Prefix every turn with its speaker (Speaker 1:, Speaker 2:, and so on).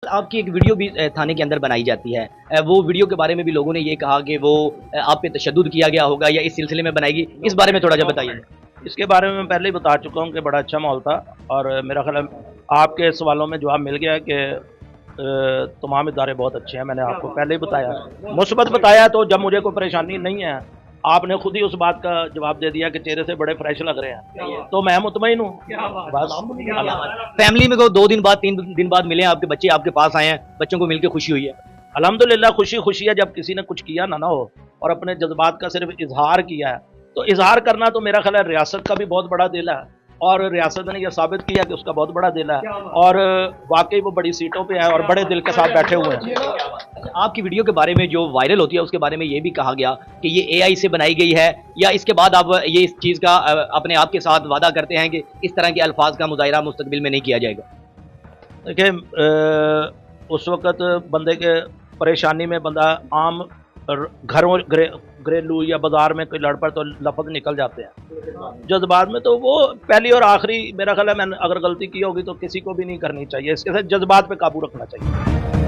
Speaker 1: आपकी एक वीडियो भी थाने के अंदर बनाई जाती है। वो वीडियो के बारे में भी लोगों ने ये कहा कि वो आप पे तशद्दुद किया गया होगा या इस सिलसिले में बनाएगी। इस बारे में थोड़ा सा बताइए।
Speaker 2: इसके बारे में मैं पहले ही बता चुका हूँ कि बड़ा अच्छा माहौल था और मेरा ख्याल है आपके सवालों में जवाब मिल गया कि तमाम इदारे बहुत अच्छे हैं। मैंने आपको पहले ही बताया, मुस्बत बताया। तो जब मुझे कोई परेशानी नहीं है, आपने खुद ही उस बात का जवाब दे दिया कि चेहरे से बड़े फ्रेश लग रहे हैं, तो मैं मुतमईन हूँ बस।
Speaker 1: फैमिली में को 2 दिन बाद 3 दिन बाद मिले आपके बच्चे आपके पास आए हैं, बच्चों को मिलकर खुशी हुई है?
Speaker 2: अल्हम्दुलिल्लाह खुशी खुशी है। जब किसी ने कुछ किया ना हो और अपने जज्बात का सिर्फ इजहार किया है, तो इजहार करना तो मेरा ख्याल है रियासत का भी बहुत बड़ा दिल है और रियासत ने यह साबित किया कि उसका बहुत बड़ा दिल है और वाकई वो बड़ी सीटों पे है और बड़े दिल के साथ बैठे हुए हैं।
Speaker 1: आपकी वीडियो के बारे में जो वायरल होती है उसके बारे में ये भी कहा गया कि ये एआई से बनाई गई है, या इसके बाद आप ये इस चीज़ का अपने आप के साथ वादा करते हैं कि इस तरह के अल्फाज का मुजाहिरा मुस्तकबिल में नहीं किया जाएगा?
Speaker 2: देखिए, उस वक़्त बंदे के परेशानी में बंदा आम घरों घरेलू या बाजार में कोई लड़ पड़े तो लफ्ज़ निकल जाते हैं जज्बात में, तो वो पहली और आखिरी मेरा ख्याल है मैंने अगर गलती की होगी तो किसी को भी नहीं करनी चाहिए। इसके साथ जज्बात पे काबू रखना चाहिए।